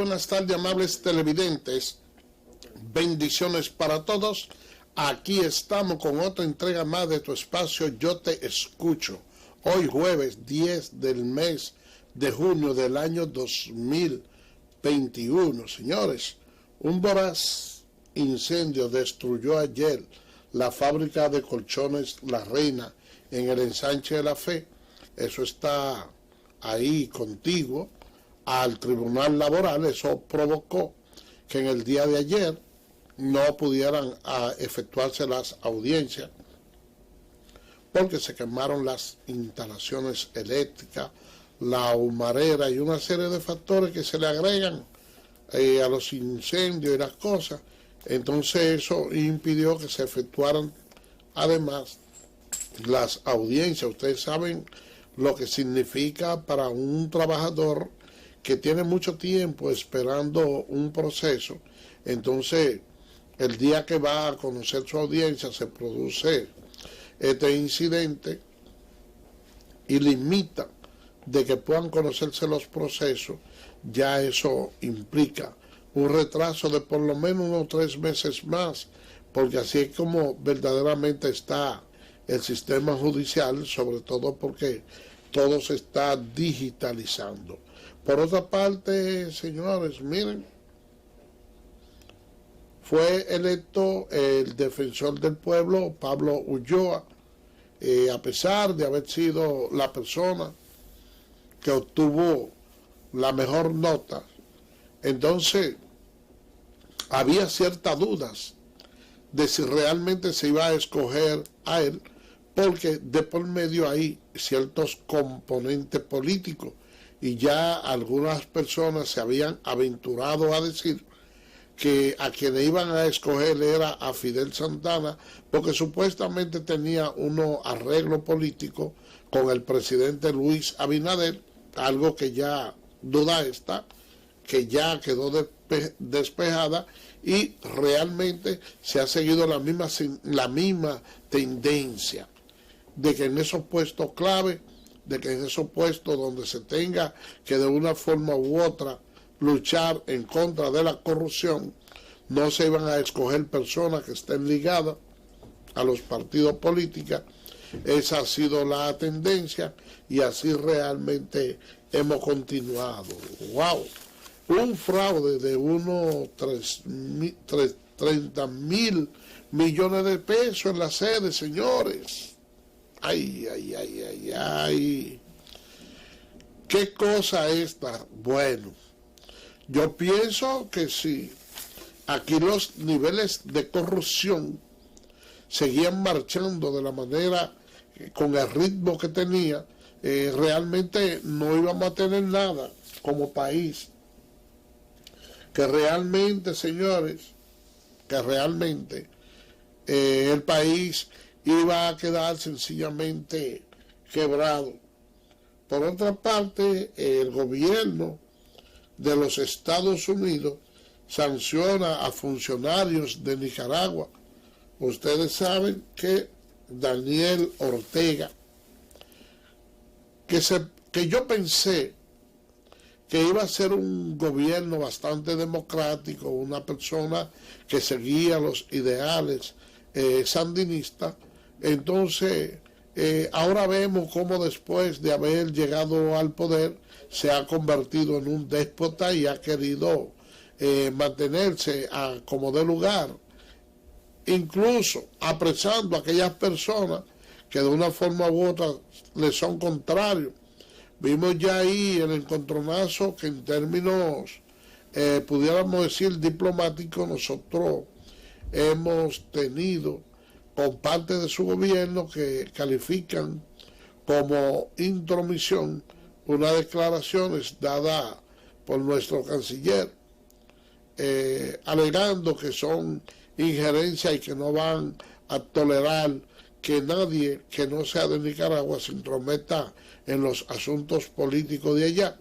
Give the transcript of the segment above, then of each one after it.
buenas tardes, amables televidentes. Bendiciones para todos. Aquí estamos con otra entrega más de tu espacio Yo Te Escucho. Hoy jueves 10 del mes de junio del año 2021. Señores, un voraz incendio destruyó ayer la fábrica de colchones La Reina en el ensanche de la Fe. Eso está ahí contiguo al Tribunal Laboral. Eso provocó que en el día de ayer no pudieran efectuarse las audiencias porque se quemaron las instalaciones eléctricas, la humarera y una serie de factores que se le agregan a los incendios y las cosas. Entonces eso impidió que se efectuaran además las audiencias. Ustedes saben lo que significa para un trabajador que tiene mucho tiempo esperando un proceso. Entonces, el día que va a conocer su audiencia se produce este incidente y limita de que puedan conocerse los procesos. Ya eso implica un retraso de por lo menos unos 3 meses más, porque así es como verdaderamente está el sistema judicial, sobre todo porque todo se está digitalizando. Por otra parte, señores, miren, fue electo el defensor del pueblo, Pablo Ulloa, a pesar de haber sido la persona que obtuvo la mejor nota. Entonces, había ciertas dudas de si realmente se iba a escoger a él, porque de por medio hay ciertos componentes políticos, y ya algunas personas se habían aventurado a decir que a quienes iban a escoger era a Fidel Santana, porque supuestamente tenía unos arreglos políticos con el presidente Luis Abinader, algo que ya duda está, que ya quedó despejada, y realmente se ha seguido la misma tendencia de que en esos puestos clave, de que en esos puestos donde se tenga que de una forma u otra luchar en contra de la corrupción, no se iban a escoger personas que estén ligadas a los partidos políticos. Esa ha sido la tendencia y así realmente hemos continuado. ¡Wow! Un fraude de unos 30.000 millones de pesos en la sede, señores. ¡Ay, ay, ay, ay, ay! ¿Qué cosa esta? Bueno, yo pienso que si aquí los niveles de corrupción seguían marchando de la manera, con el ritmo que tenía, realmente no íbamos a tener nada como país. Que realmente, señores, que realmente el país iba a quedar sencillamente quebrado. Por otra parte, el gobierno de los Estados Unidos sanciona a funcionarios de Nicaragua. Ustedes saben que Daniel Ortega, que yo pensé que iba a ser un gobierno bastante democrático, una persona que seguía los ideales sandinistas. Entonces, ahora vemos cómo después de haber llegado al poder se ha convertido en un déspota y ha querido mantenerse como de lugar, incluso apresando a aquellas personas que de una forma u otra le son contrarios. Vimos ya ahí el encontronazo que en términos, pudiéramos decir, diplomáticos, nosotros hemos tenido con parte de su gobierno, que califican como intromisión unas declaraciones dadas por nuestro canciller, alegando que son injerencias y que no van a tolerar que nadie que no sea de Nicaragua se intrometa en los asuntos políticos de allá.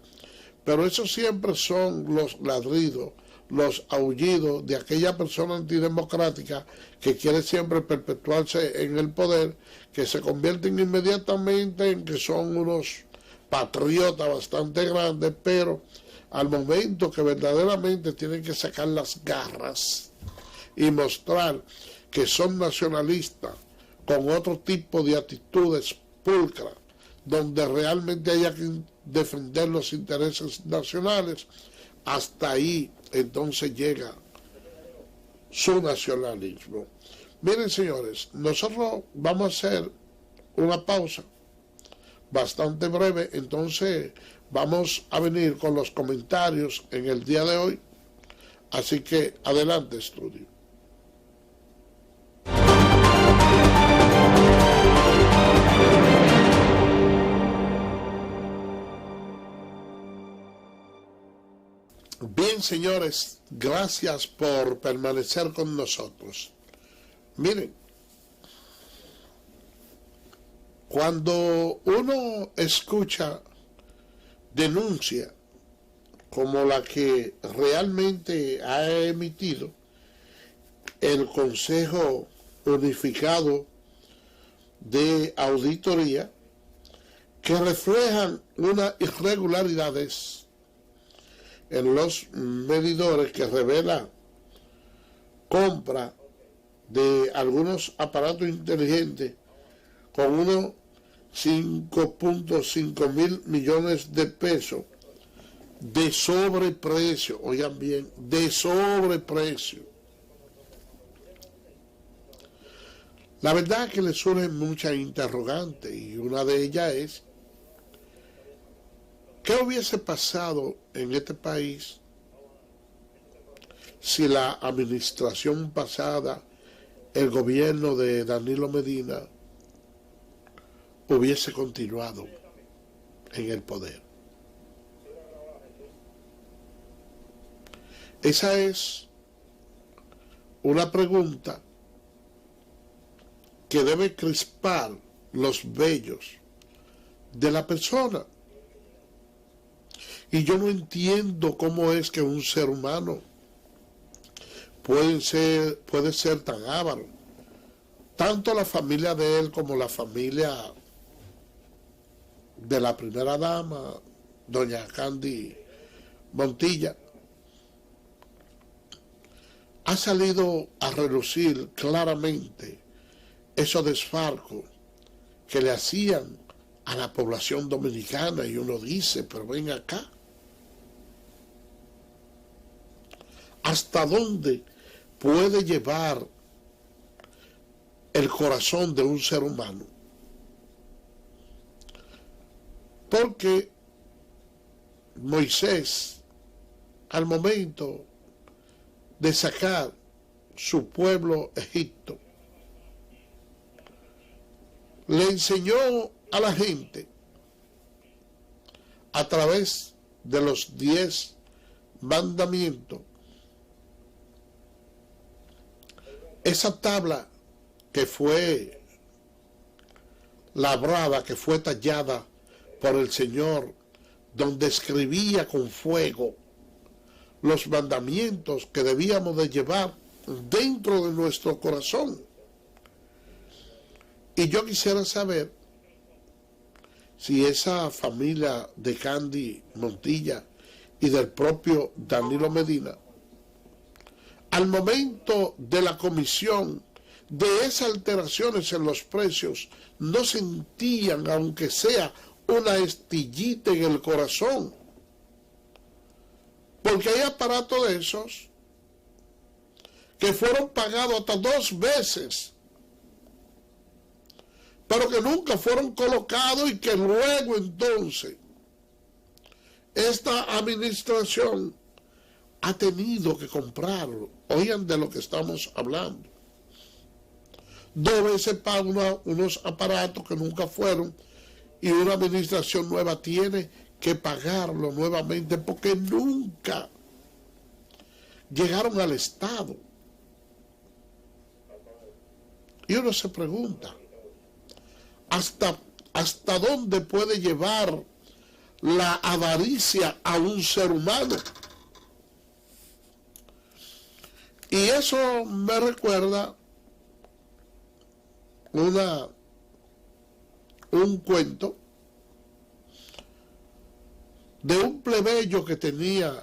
Pero eso siempre son los ladridos, los aullidos de aquella persona antidemocrática que quiere siempre perpetuarse en el poder, que se convierten inmediatamente en que son unos patriotas bastante grandes, pero al momento que verdaderamente tienen que sacar las garras y mostrar que son nacionalistas con otro tipo de actitudes pulcras, donde realmente haya que defender los intereses nacionales, hasta ahí entonces llega su nacionalismo. Miren, señores, nosotros vamos a hacer una pausa bastante breve, entonces vamos a venir con los comentarios en el día de hoy, así que adelante, estudio. Bien, señores, gracias por permanecer con nosotros. Miren, cuando uno escucha denuncia como la que realmente ha emitido el Consejo Unificado de Auditoría, que reflejan unas irregularidades en los medidores, que revela compra de algunos aparatos inteligentes con unos 5.5 mil millones de pesos de sobreprecio, oigan bien, de sobreprecio. La verdad es que le surgen muchas interrogantes, y una de ellas es: ¿qué hubiese pasado en este país si la administración pasada, el gobierno de Danilo Medina, hubiese continuado en el poder? Esa es una pregunta que debe crispar los vellos de la persona. Y yo no entiendo cómo es que un ser humano puede ser tan avaro. Tanto la familia de él como la familia de la primera dama, doña Candy Montilla, ha salido a relucir claramente esos desfalcos que le hacían a la población dominicana, y uno dice: pero ven acá, ¿hasta dónde puede llevar el corazón de un ser humano? Porque Moisés, al momento de sacar su pueblo Egipto, le enseñó a la gente, a través de los 10 mandamientos, esa tabla que fue labrada, que fue tallada por el Señor, donde escribía con fuego los mandamientos que debíamos de llevar dentro de nuestro corazón. Y yo quisiera saber si esa familia de Candy Montilla y del propio Danilo Medina, al momento de la comisión de esas alteraciones en los precios, no sentían, aunque sea una estillita en el corazón. Porque hay aparatos de esos que fueron pagados hasta 2 veces, pero que nunca fueron colocados, y que luego entonces esta administración ha tenido que comprarlo. Oigan de lo que estamos hablando. 2 veces pagan unos aparatos que nunca fueron, y una administración nueva tiene que pagarlo nuevamente porque nunca llegaron al Estado. Y uno se pregunta, ¿hasta dónde puede llevar la avaricia a un ser humano? Y eso me recuerda un cuento de un plebeyo que tenía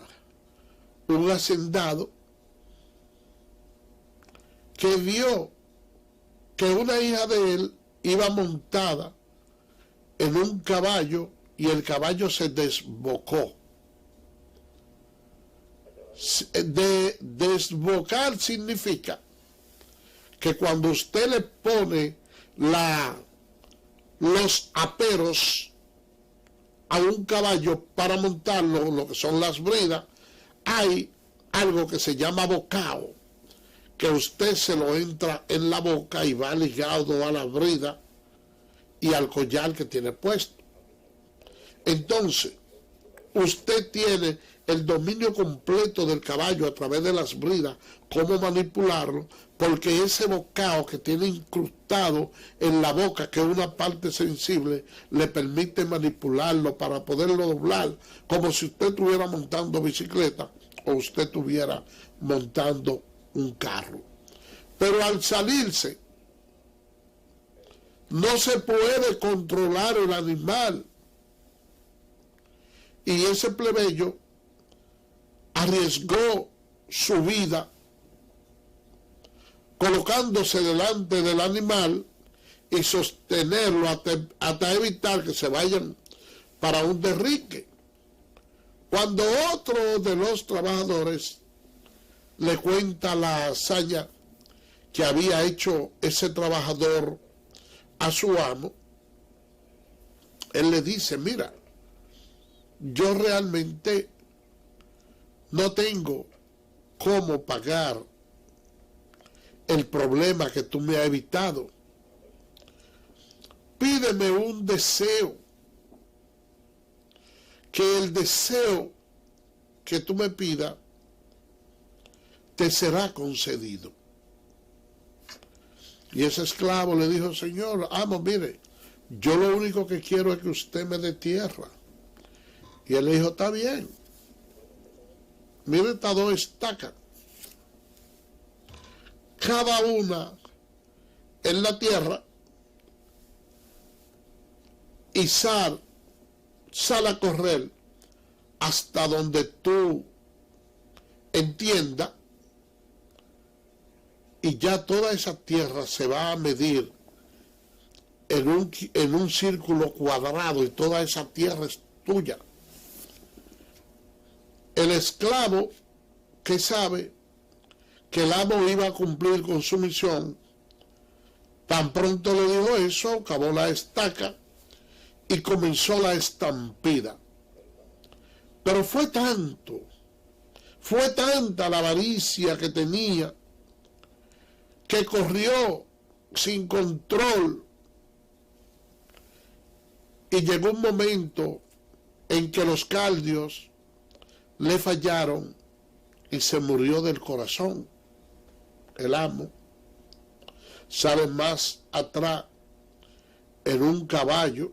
un hacendado que vio que una hija de él iba montada en un caballo y el caballo se desbocó. Desbocar significa que cuando usted le pone los aperos a un caballo para montarlo, lo que son las bridas, hay algo que se llama bocao, que usted se lo entra en la boca y va ligado a la brida y al collar que tiene puesto. Entonces, usted tiene el dominio completo del caballo a través de las bridas, cómo manipularlo, porque ese bocao que tiene incrustado en la boca, que es una parte sensible, le permite manipularlo para poderlo doblar, como si usted estuviera montando bicicleta o usted estuviera montando un carro. Pero al salirse, no se puede controlar el animal. Y ese plebeyo arriesgó su vida colocándose delante del animal y sostenerlo hasta evitar que se vayan para un derrique. Cuando otro de los trabajadores le cuenta la hazaña que había hecho ese trabajador a su amo, él le dice: mira, yo realmente no tengo cómo pagar el problema que tú me has evitado. Pídeme un deseo, que el deseo que tú me pidas te será concedido. Y ese esclavo le dijo: señor, amo, mire, yo lo único que quiero es que usted me dé tierra. Y él le dijo: está bien, mire estas 2 estacas, cada una en la tierra, y sal a correr hasta donde tú entiendas, y ya toda esa tierra se va a medir en un círculo cuadrado, y toda esa tierra es tuya. El esclavo, que sabe que el amo iba a cumplir con su misión, tan pronto le dijo eso, acabó la estaca y comenzó la estampida. Pero fue tanta la avaricia que tenía, que corrió sin control, y llegó un momento en que los caldios le fallaron y se murió del corazón. El amo sale más atrás en un caballo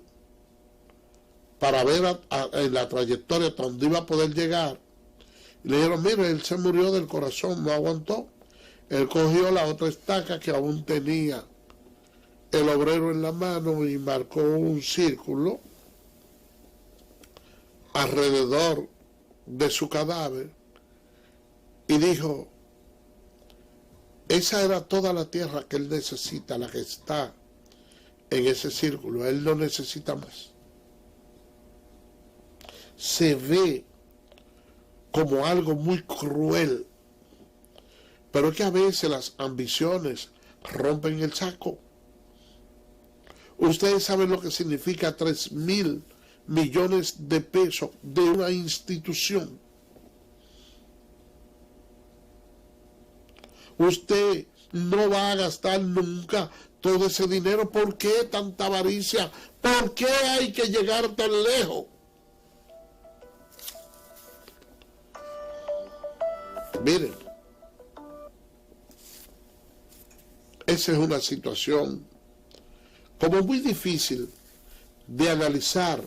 para ver en la trayectoria hasta donde iba a poder llegar. Y le dijeron: mire, él se murió del corazón, no aguantó. Él cogió la otra estaca que aún tenía el obrero en la mano y marcó un círculo alrededor de su cadáver y dijo: esa era toda la tierra que él necesita, la que está en ese círculo, él no necesita más. Se ve como algo muy cruel, pero es que a veces las ambiciones rompen el saco. Ustedes saben lo que significa 3.000 millones de pesos de una institución. Usted no va a gastar nunca todo ese dinero. ¿Por qué tanta avaricia? ¿Por qué hay que llegar tan lejos? Miren, esa es una situación como muy difícil de analizar.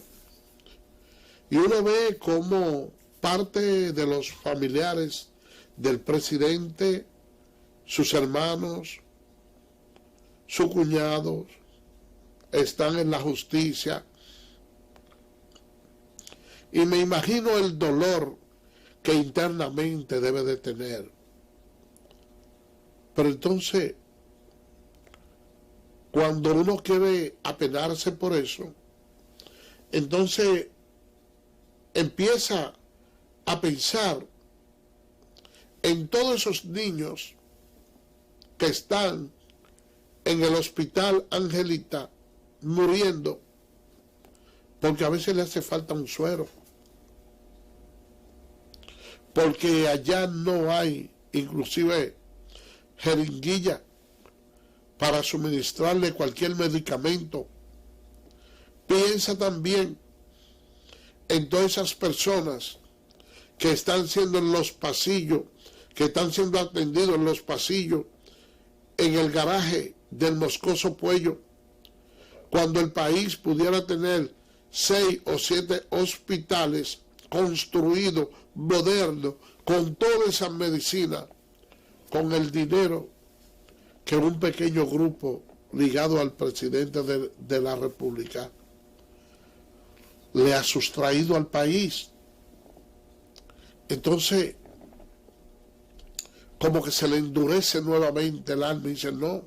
Y uno ve cómo parte de los familiares del presidente, sus hermanos, sus cuñados, están en la justicia. Y me imagino el dolor que internamente debe de tener. Pero entonces, cuando uno quiere apenarse por eso, entonces empieza a pensar en todos esos niños que están en el hospital Angelita muriendo porque a veces le hace falta un suero, porque allá no hay inclusive jeringuilla para suministrarle cualquier medicamento. Piensa también en todas esas personas que están siendo en los pasillos, que están siendo atendidos en los pasillos, en el garaje del Moscoso Puello, cuando el país pudiera tener 6 o 7 hospitales construidos, modernos, con toda esa medicina, con el dinero que un pequeño grupo ligado al presidente de la República le ha sustraído al país. Entonces, como que se le endurece nuevamente el alma y dice, no,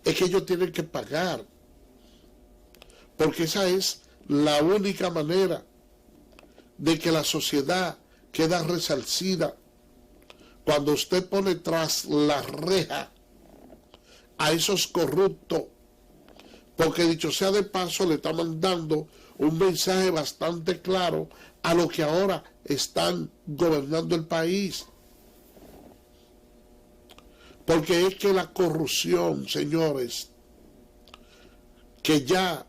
es que ellos tienen que pagar, porque esa es la única manera de que la sociedad queda resarcida. Cuando usted pone tras la reja a esos corruptos, porque dicho sea de paso le está mandando un mensaje bastante claro a los que ahora están gobernando el país. Porque es que la corrupción, señores, que ya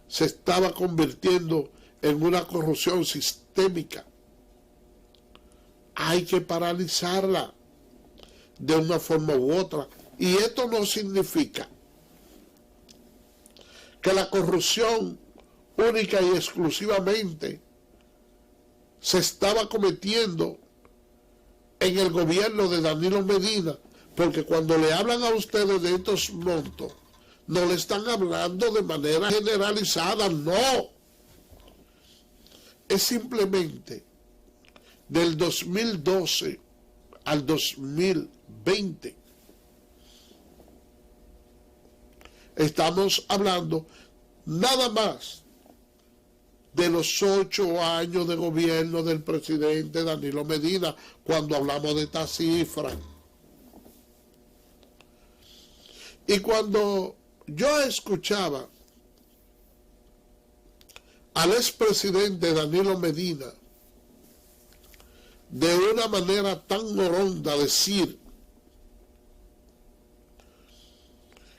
se estaba convirtiendo en una corrupción sistémica, hay que paralizarla de una forma u otra. Y esto no significa que la corrupción única y exclusivamente se estaba cometiendo en el gobierno de Danilo Medina, porque cuando le hablan a ustedes de estos montos, no le están hablando de manera generalizada, no. Es simplemente del 2012 al 2020. Estamos hablando nada más de los 8 años de gobierno del presidente Danilo Medina, cuando hablamos de esta cifra. Y cuando yo escuchaba al expresidente Danilo Medina de una manera tan horonda decir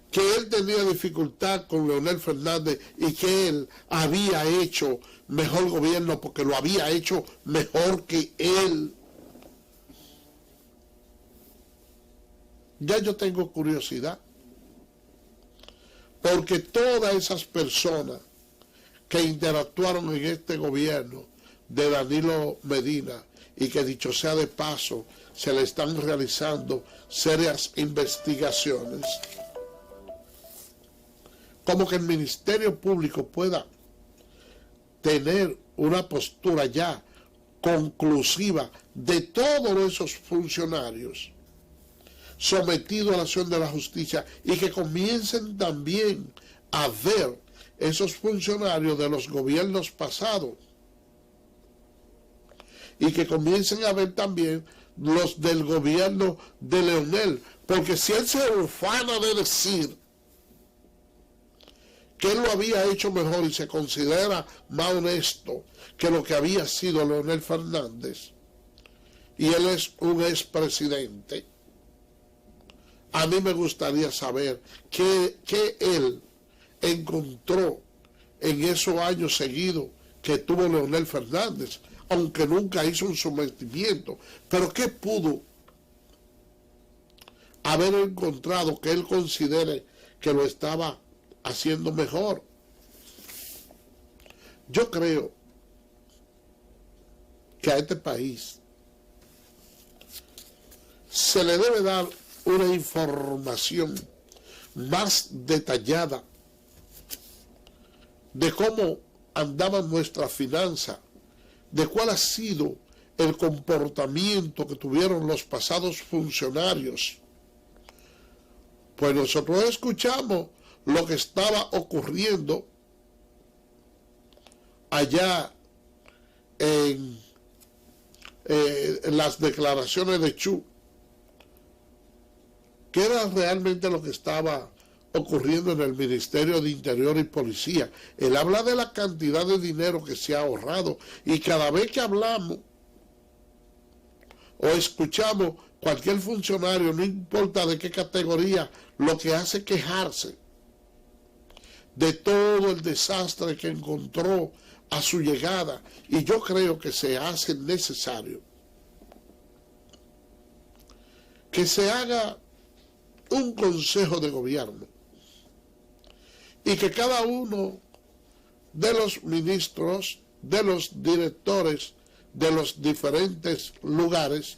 que él tenía dificultad con Leonel Fernández y que él había hecho mejor gobierno porque lo había hecho mejor que él, ya yo tengo curiosidad, porque todas esas personas que interactuaron en este gobierno de Danilo Medina, y que dicho sea de paso, se le están realizando serias investigaciones, como que el Ministerio Público pueda tener una postura ya conclusiva de todos esos funcionarios sometidos a la acción de la justicia, y que comiencen también a ver esos funcionarios de los gobiernos pasados, y que comiencen a ver también los del gobierno de Leonel, porque si él se ufana de decir que él lo había hecho mejor y se considera más honesto que lo que había sido Leonel Fernández, y él es un expresidente, a mí me gustaría saber qué él encontró en esos años seguidos que tuvo Leonel Fernández, aunque nunca hizo un sometimiento, pero qué pudo haber encontrado que él considere que lo estaba haciendo mejor. Yo creo que a este país se le debe dar una información más detallada de cómo andaban nuestras finanzas de cuál ha sido el comportamiento que tuvieron los pasados funcionarios. Pues nosotros escuchamos lo que estaba ocurriendo allá en las declaraciones de Chu, que era realmente lo que estaba ocurriendo en el Ministerio de Interior y Policía. Él habla de la cantidad de dinero que se ha ahorrado, y cada vez que hablamos o escuchamos cualquier funcionario, no importa de qué categoría, lo que hace es quejarse de todo el desastre que encontró a su llegada. Y yo creo que se hace necesario que se haga un consejo de gobierno y que cada uno de los ministros, de los directores de los diferentes lugares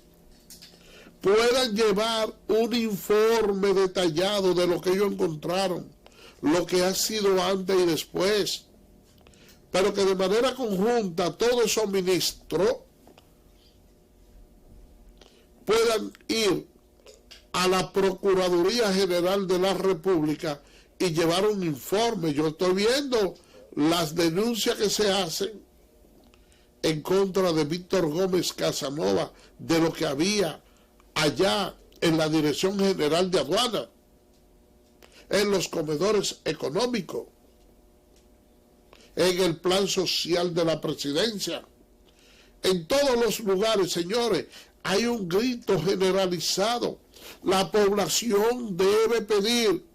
puedan llevar un informe detallado de lo que ellos encontraron, lo que ha sido antes y después, pero que de manera conjunta todos esos ministros puedan ir a la Procuraduría General de la República y llevar un informe. Yo estoy viendo las denuncias que se hacen en contra de Víctor Gómez Casanova, de lo que había allá en la Dirección General de Aduana, en los comedores económicos, en el plan social de la presidencia, en todos los lugares. Señores, hay un grito generalizado. La población debe pedir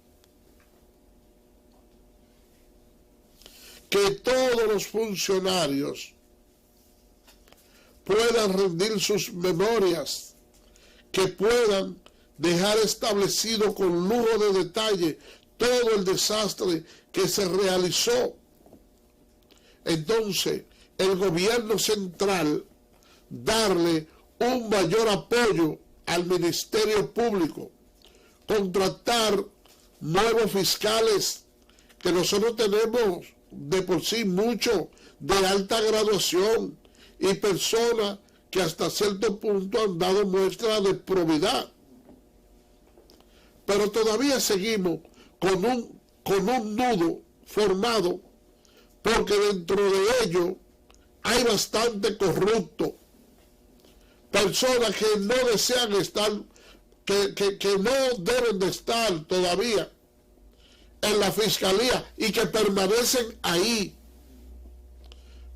que todos los funcionarios puedan rendir sus memorias, que puedan dejar establecido con lujo de detalle todo el desastre que se realizó. Entonces, el gobierno central darle un mayor apoyo al Ministerio Público, contratar nuevos fiscales, que nosotros tenemos de por sí muchos de alta graduación y personas que hasta cierto punto han dado muestra de probidad. Pero todavía seguimos con un nudo formado, porque dentro de ello hay bastante corrupto, personas que no desean estar, que no deben de estar todavía en la fiscalía y que permanecen ahí,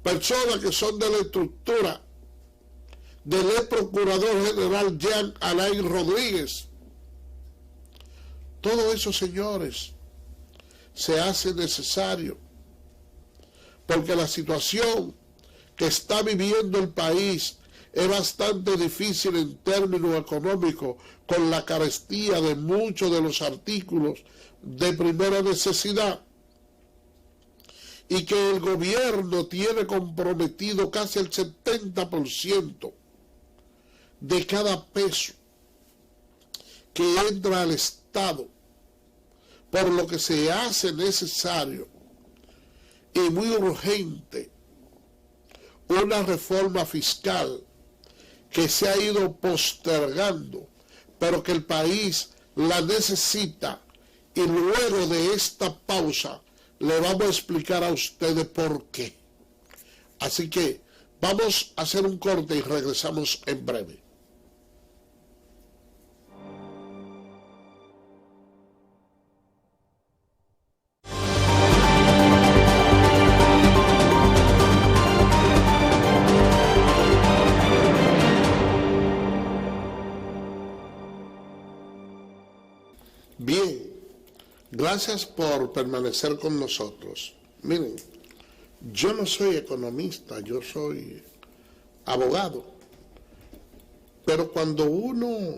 personas que son de la estructura del ex procurador general Jean Alain Rodríguez. Todo eso, señores, se hace necesario, porque la situación que está viviendo el país es bastante difícil en términos económicos, con la carestía de muchos de los artículos de primera necesidad, y que el gobierno tiene comprometido casi el 70% de cada peso que entra al Estado, por lo que se hace necesario y muy urgente una reforma fiscal que se ha ido postergando, pero que el país la necesita. Y luego de esta pausa le vamos a explicar a ustedes por qué. Así que vamos a hacer un corte y regresamos en breve. Bien, gracias por permanecer con nosotros. Miren, yo no soy economista, yo soy abogado, pero cuando uno,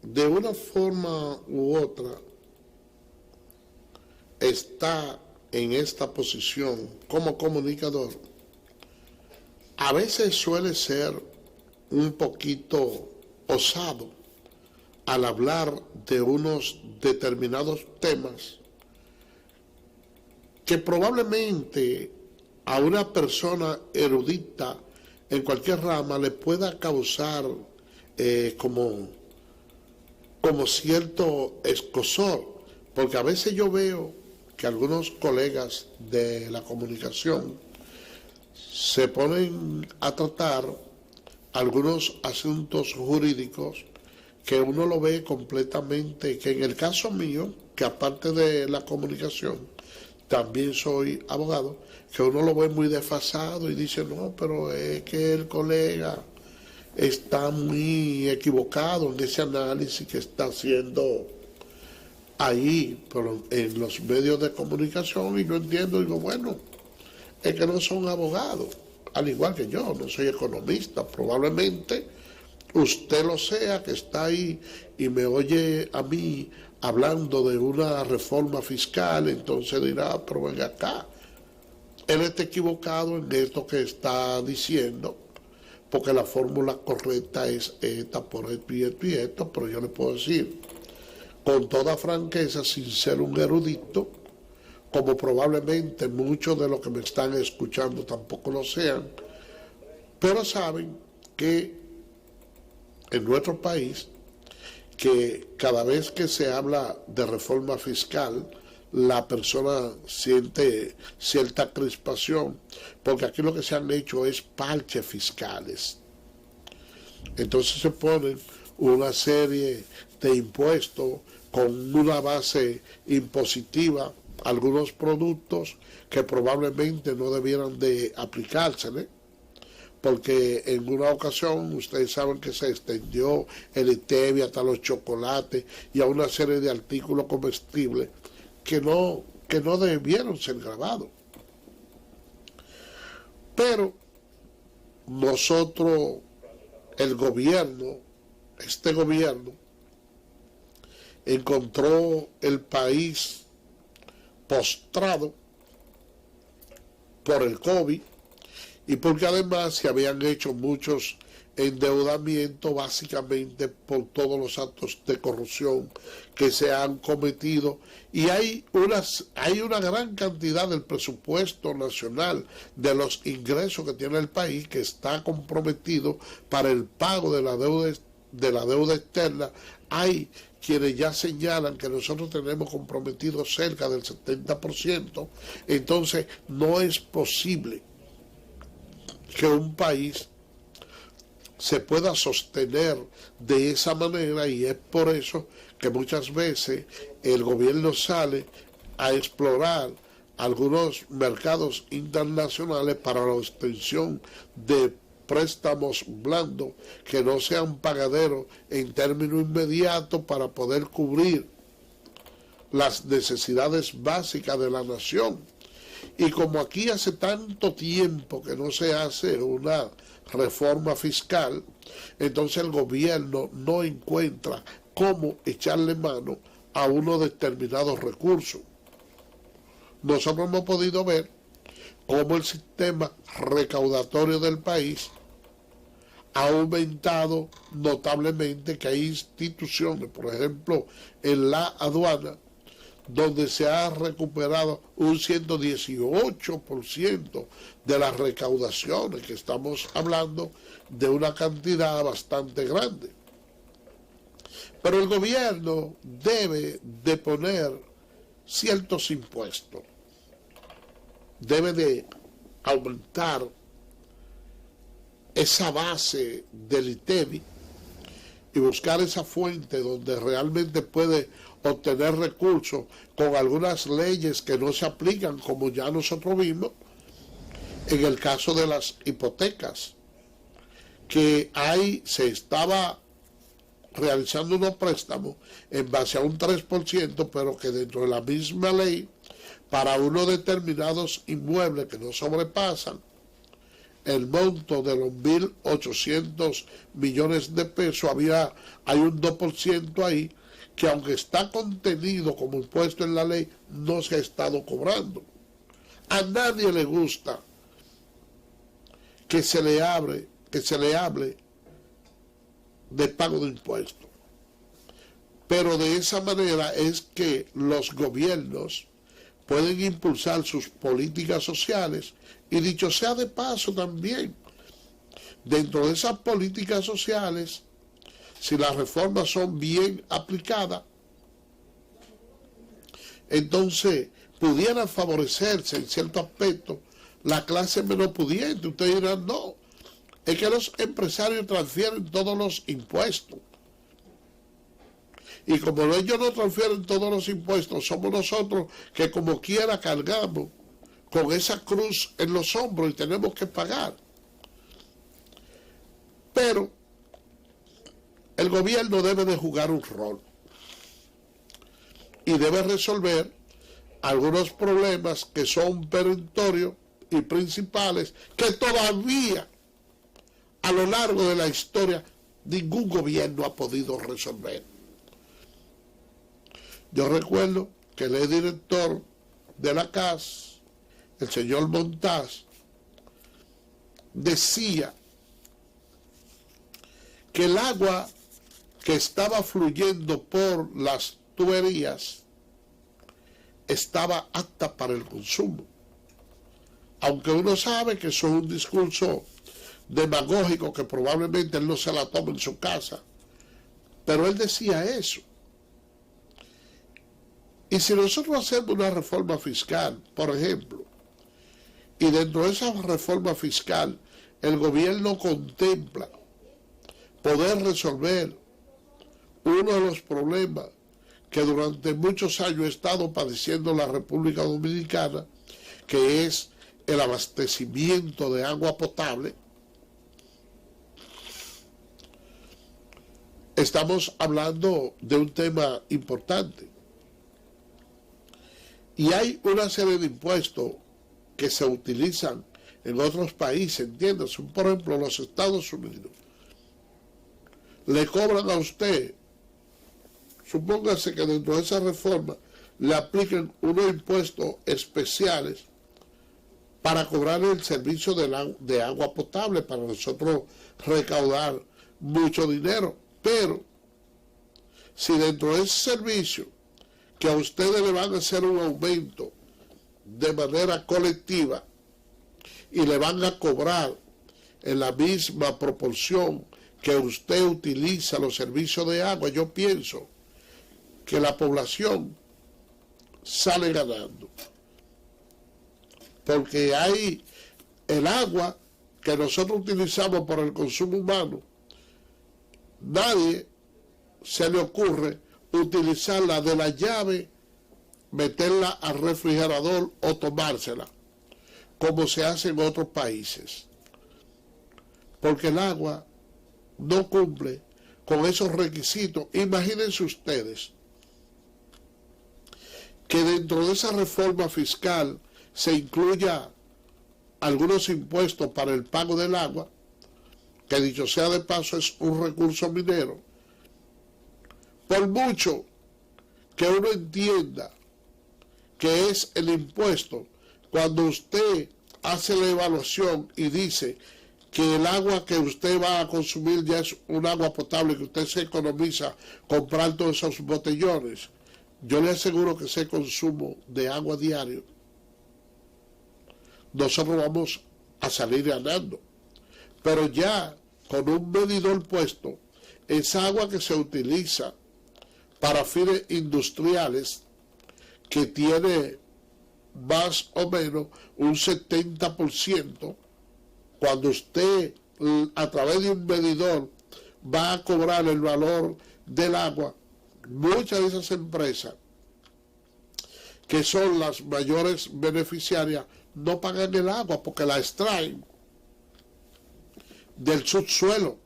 de una forma u otra, está en esta posición como comunicador, a veces suele ser un poquito osado al hablar de unos determinados temas que probablemente a una persona erudita en cualquier rama le pueda causar como cierto escozor, porque a veces yo veo que algunos colegas de la comunicación se ponen a tratar algunos asuntos jurídicos que uno lo ve completamente, que en el caso mío, que aparte de la comunicación, también soy abogado, que uno lo ve muy desfasado y dice, no, pero es que el colega está muy equivocado en ese análisis que está haciendo ahí, pero en los medios de comunicación, y yo entiendo, digo, bueno, es que no son abogados, al igual que yo, no soy economista, probablemente usted lo sea, que está ahí y me oye a mí hablando de una reforma fiscal, entonces dirá, pero venga acá, él está equivocado en esto que está diciendo, porque la fórmula correcta es esta por esto y esto, pero yo le puedo decir, con toda franqueza, sin ser un erudito, como probablemente muchos de los que me están escuchando tampoco lo sean, pero saben que en nuestro país, que cada vez que se habla de reforma fiscal, la persona siente cierta crispación, porque aquí lo que se han hecho es parches fiscales. Entonces se ponen una serie de impuestos con una base impositiva, algunos productos que probablemente no debieran de aplicársele, porque en una ocasión ustedes saben que se extendió el stevia hasta los chocolates y a una serie de artículos comestibles que no debieron ser grabados. Pero nosotros, el gobierno, este gobierno, encontró el país postrado por el COVID y porque además se habían hecho muchos endeudamientos básicamente por todos los actos de corrupción que se han cometido, y hay una gran cantidad del presupuesto nacional, de los ingresos que tiene el país, que está comprometido para el pago de la deuda externa. Hay quienes ya señalan que nosotros tenemos comprometido cerca del 70%, entonces no es posible que un país se pueda sostener de esa manera, y es por eso que muchas veces el gobierno sale a explorar algunos mercados internacionales para la obtención de préstamos blandos que no sean pagaderos en términos inmediatos para poder cubrir las necesidades básicas de la nación. Y como aquí hace tanto tiempo que no se hace una reforma fiscal, entonces el gobierno no encuentra cómo echarle mano a unos determinados recursos. Nosotros hemos podido ver cómo el sistema recaudatorio del país ha aumentado notablemente, que hay instituciones, por ejemplo, en la aduana, donde se ha recuperado un 118% de las recaudaciones, que estamos hablando de una cantidad bastante grande. Pero el gobierno debe de poner ciertos impuestos, debe de aumentar esa base del ITEVI y buscar esa fuente donde realmente puede obtener recursos con algunas leyes que no se aplican, como ya nosotros vimos en el caso de las hipotecas, que se estaba realizando unos préstamos en base a un 3%, pero que dentro de la misma ley, para unos determinados inmuebles que no sobrepasan el monto de los 1.800 millones de pesos, hay un 2% ahí, que aunque está contenido como impuesto en la ley, no se ha estado cobrando. A nadie le gusta que se le hable de pago de impuestos. Pero de esa manera es que los gobiernos pueden impulsar sus políticas sociales, y dicho sea de paso también, dentro de esas políticas sociales, si las reformas son bien aplicadas, entonces pudiera favorecerse en cierto aspecto la clase menos pudiente. Ustedes dirán, no, es que los empresarios transfieren todos los impuestos. Y como ellos no transfieren todos los impuestos, somos nosotros que como quiera cargamos con esa cruz en los hombros y tenemos que pagar. Pero el gobierno debe de jugar un rol y debe resolver algunos problemas que son perentorios y principales que todavía a lo largo de la historia ningún gobierno ha podido resolver. Yo recuerdo que el director de la CAS, el señor Montaz, decía que el agua que estaba fluyendo por las tuberías estaba apta para el consumo. Aunque uno sabe que eso es un discurso demagógico que probablemente él no se la toma en su casa, pero él decía eso. Y si nosotros hacemos una reforma fiscal, por ejemplo, y dentro de esa reforma fiscal el gobierno contempla poder resolver uno de los problemas que durante muchos años ha estado padeciendo la República Dominicana, que es el abastecimiento de agua potable, estamos hablando de un tema importante. Y hay una serie de impuestos que se utilizan en otros países, entiéndase. Por ejemplo, los Estados Unidos le cobran a usted, supóngase que dentro de esa reforma le apliquen unos impuestos especiales para cobrar el servicio de agua potable, para nosotros recaudar mucho dinero. Pero si dentro de ese servicio que a ustedes le van a hacer un aumento de manera colectiva y le van a cobrar en la misma proporción que usted utiliza los servicios de agua, yo pienso que la población sale ganando. Porque hay el agua que nosotros utilizamos para el consumo humano, nadie se le ocurre utilizarla de la llave, meterla al refrigerador o tomársela, como se hace en otros países. Porque el agua no cumple con esos requisitos. Imagínense ustedes que dentro de esa reforma fiscal se incluya algunos impuestos para el pago del agua, que dicho sea de paso es un recurso minero. Por mucho que uno entienda que es el impuesto, cuando usted hace la evaluación y dice que el agua que usted va a consumir ya es un agua potable, que usted se economiza comprar todos esos botellones, yo le aseguro que ese consumo de agua diario, nosotros vamos a salir ganando. Pero ya con un medidor puesto, esa agua que se utiliza para fines industriales, que tiene más o menos un 70%, cuando usted a través de un medidor va a cobrar el valor del agua, muchas de esas empresas que son las mayores beneficiarias no pagan el agua porque la extraen del subsuelo.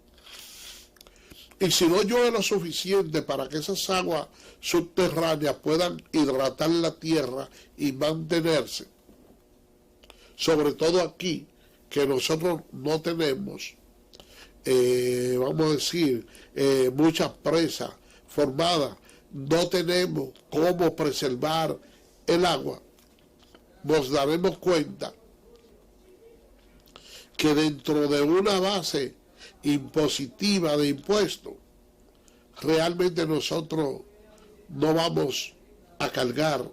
Y si no llueve lo suficiente para que esas aguas subterráneas puedan hidratar la tierra y mantenerse, sobre todo aquí, que nosotros no tenemos, vamos a decir, muchas presas formadas, no tenemos cómo preservar el agua, nos daremos cuenta que dentro de una base impositiva de impuestos, realmente nosotros no vamos a cargar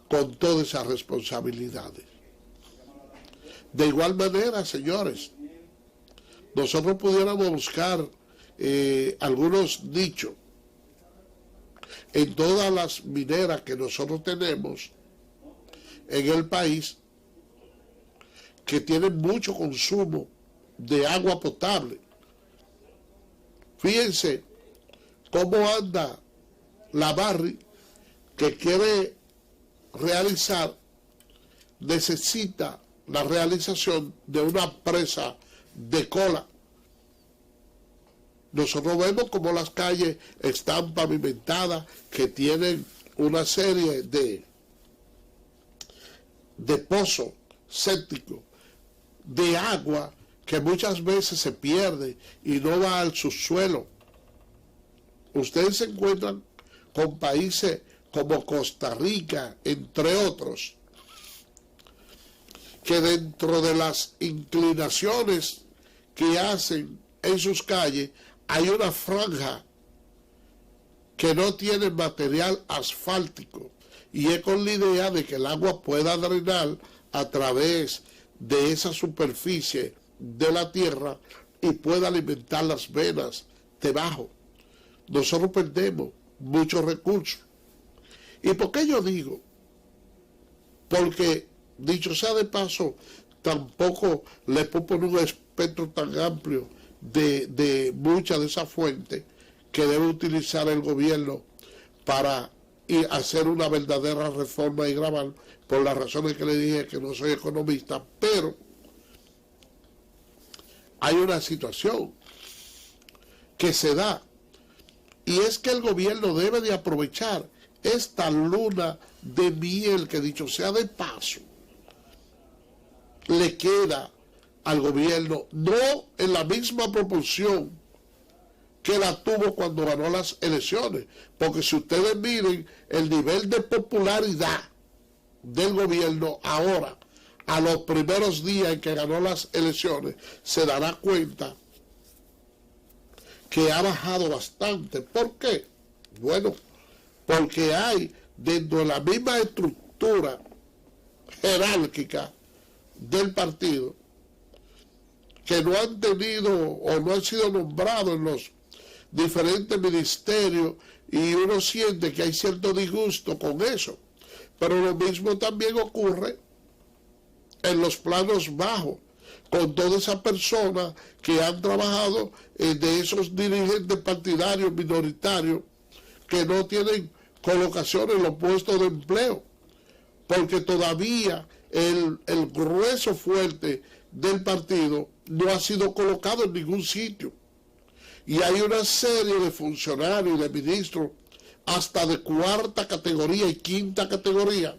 con todas esas responsabilidades. De igual manera, señores, nosotros pudiéramos buscar algunos nichos en todas las mineras que nosotros tenemos en el país que tienen mucho consumo de agua potable. Fíjense cómo anda la Barrick, que quiere realizar, necesita la realización de una presa de cola. Nosotros vemos como las calles están pavimentadas, que tienen una serie de pozos sépticos de agua que muchas veces se pierde y no va al subsuelo. Ustedes se encuentran con países como Costa Rica, entre otros, que dentro de las inclinaciones que hacen en sus calles hay una franja que no tiene material asfáltico, y es con la idea de que el agua pueda drenar a través de esa superficie de la tierra y pueda alimentar las venas debajo. Nosotros perdemos muchos recursos. ¿Y por qué yo digo? Porque, dicho sea de paso, tampoco le puedo poner un espectro tan amplio de muchas de esas fuentes que debe utilizar el gobierno para hacer una verdadera reforma y grabar, por las razones que le dije, que no soy economista, pero hay una situación que se da, y es que el gobierno debe de aprovechar esta luna de miel que, dicho sea de paso, le queda al gobierno, no en la misma proporción que la tuvo cuando ganó las elecciones, porque si ustedes miren el nivel de popularidad del gobierno ahora, a los primeros días en que ganó las elecciones, se dará cuenta que ha bajado bastante. ¿Por qué? Bueno, porque hay dentro de la misma estructura jerárquica del partido que no han tenido o no han sido nombrados en los diferentes ministerios, y uno siente que hay cierto disgusto con eso. Pero lo mismo también ocurre en los planos bajos, con todas esas personas que han trabajado de esos dirigentes partidarios minoritarios que no tienen colocación en los puestos de empleo, porque todavía el grueso fuerte del partido no ha sido colocado en ningún sitio. Y hay una serie de funcionarios y de ministros, hasta de cuarta categoría y quinta categoría,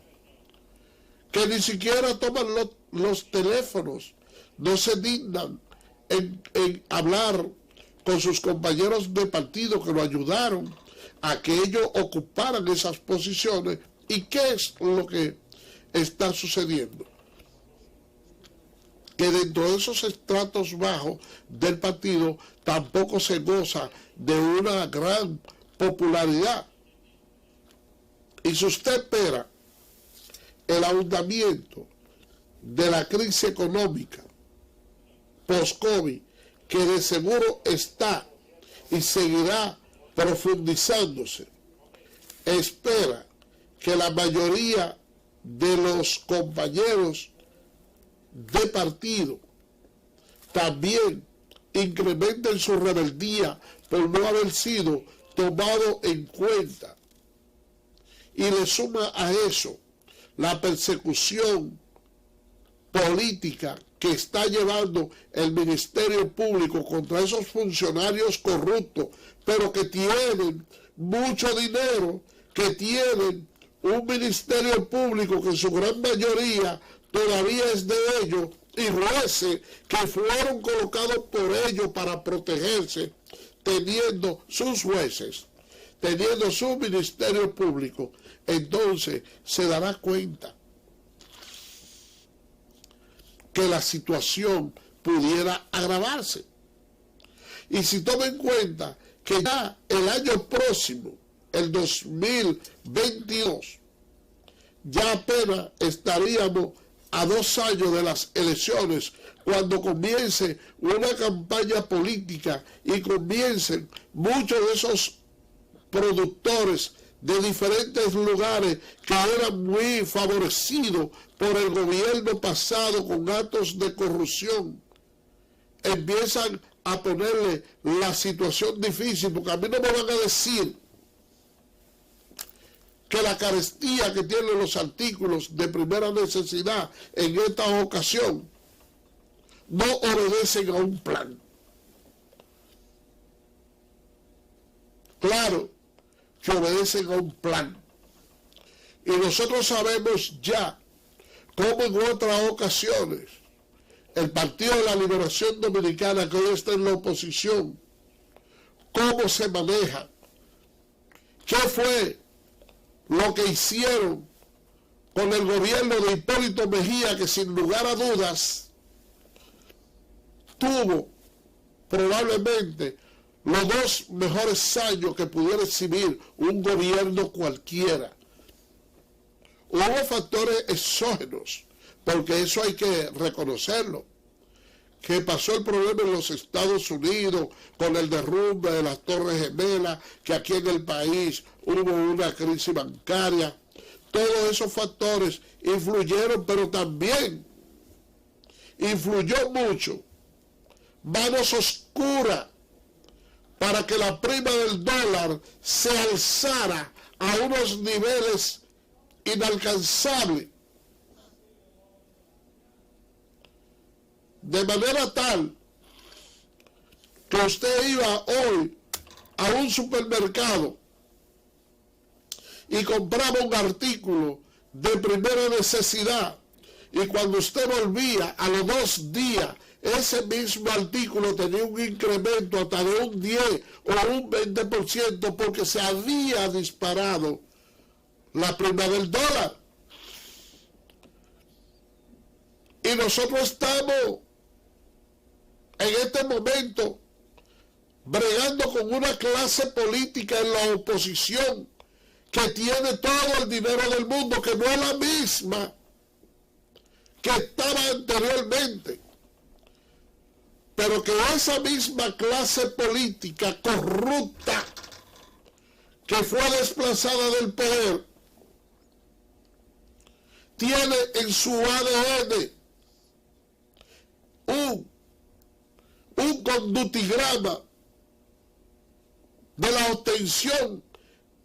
que ni siquiera toman los teléfonos, no se dignan en hablar con sus compañeros de partido que lo ayudaron a que ellos ocuparan esas posiciones. ¿Y qué es lo que está sucediendo? Que dentro de esos estratos bajos del partido tampoco se goza de una gran popularidad. Y si usted espera el ahondamiento de la crisis económica post-COVID, que de seguro está y seguirá profundizándose, espera que la mayoría de los compañeros de partido también incrementen su rebeldía por no haber sido tomado en cuenta, y le suma a eso la persecución política que está llevando el Ministerio Público contra esos funcionarios corruptos, pero que tienen mucho dinero, que tienen un Ministerio Público que en su gran mayoría todavía es de ellos, y jueces que fueron colocados por ellos para protegerse, teniendo sus jueces, teniendo su Ministerio Público. Entonces se dará cuenta que la situación pudiera agravarse. Y si toma en cuenta que ya el año próximo, el 2022, ya apenas estaríamos a 2 años de las elecciones, cuando comience una campaña política y comiencen muchos de esos productores de diferentes lugares que eran muy favorecidos por el gobierno pasado con actos de corrupción, empiezan a ponerle la situación difícil, porque a mí no me van a decir que la carestía que tienen los artículos de primera necesidad en esta ocasión no obedecen a un plan. Claro que obedecen a un plan. Y nosotros sabemos ya cómo en otras ocasiones el Partido de la Liberación Dominicana, que hoy está en la oposición, cómo se maneja, qué fue lo que hicieron con el gobierno de Hipólito Mejía, que sin lugar a dudas tuvo probablemente los 2 mejores años que pudiera exhibir un gobierno cualquiera. Hubo factores exógenos, porque eso hay que reconocerlo, que pasó el problema en los Estados Unidos con el derrumbe de las Torres Gemelas, que aquí en el país hubo una crisis bancaria. Todos esos factores influyeron, pero también influyó mucho manos oscuras para que la prima del dólar se alzara a unos niveles inalcanzables, de manera tal que usted iba hoy a un supermercado y compraba un artículo de primera necesidad, y cuando usted volvía a los 2 días, ese mismo artículo tenía un incremento hasta de un 10 o un 20%, porque se había disparado la prima del dólar. Y nosotros estamos en este momento bregando con una clase política en la oposición que tiene todo el dinero del mundo, que no es la misma que estaba anteriormente, pero que esa misma clase política corrupta que fue desplazada del poder tiene en su ADN un condutigrama de la obtención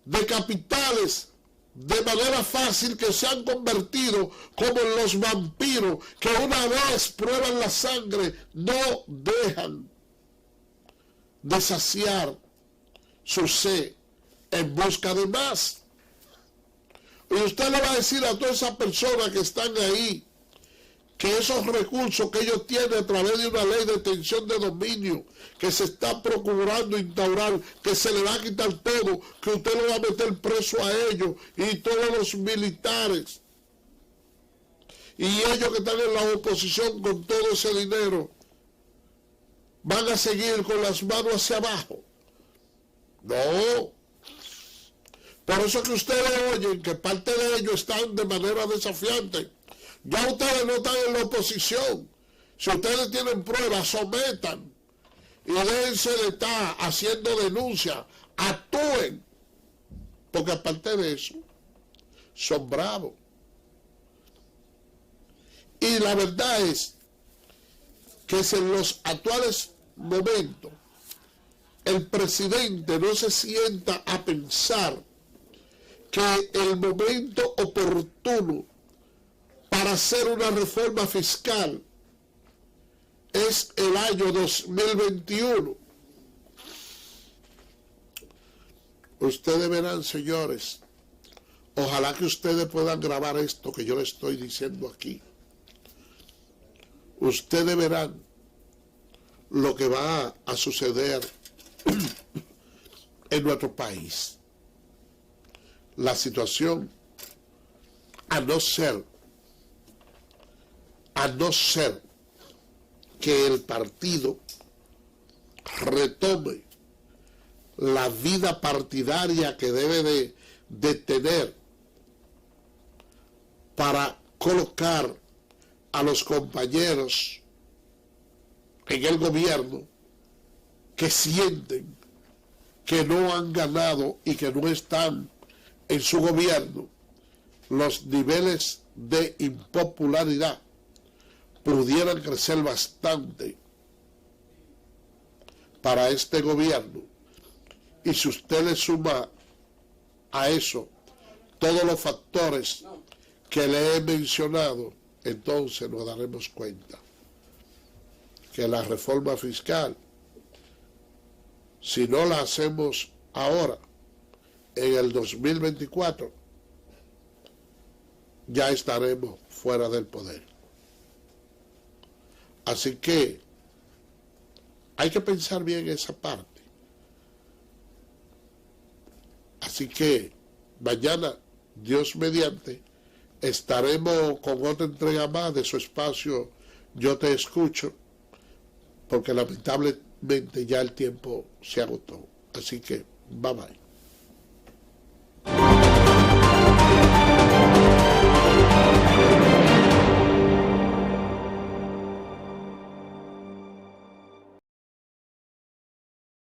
de capitales de manera fácil, que se han convertido como en los vampiros, que una vez prueban la sangre no dejan de saciar su sed en busca de más. Y usted le va a decir a todas esas personas que están ahí que esos recursos que ellos tienen a través de una ley de extensión de dominio que se está procurando instaurar, que se le va a quitar todo, que usted lo va a meter preso a ellos y todos los militares y ellos que están en la oposición con todo ese dinero van a seguir con las manos hacia abajo. No. Por eso que ustedes oyen que parte de ellos están de manera desafiante. Ya ustedes no están en la oposición. Si ustedes tienen pruebas, sometan y déjense de estar haciendo denuncias, actúen, porque aparte de eso son bravos. Y la verdad es que en los actuales momentos el presidente no se sienta a pensar que el momento oportuno para hacer una reforma fiscal es el año 2021. Ustedes verán, señores, ojalá que ustedes puedan grabar esto que yo les estoy diciendo aquí. Ustedes verán lo que va a suceder en nuestro país. La situación, a no ser que el partido retome la vida partidaria que debe de tener para colocar a los compañeros en el gobierno que sienten que no han ganado y que no están en su gobierno, los niveles de impopularidad pudieran crecer bastante para este gobierno. Y si usted le suma a eso todos los factores que le he mencionado, entonces nos daremos cuenta que la reforma fiscal, si no la hacemos ahora, en el 2024, ya estaremos fuera del poder. Así que hay que pensar bien esa parte. Así que mañana, Dios mediante, estaremos con otra entrega más de su espacio Yo Te Escucho, porque lamentablemente ya el tiempo se agotó. Así que, bye bye.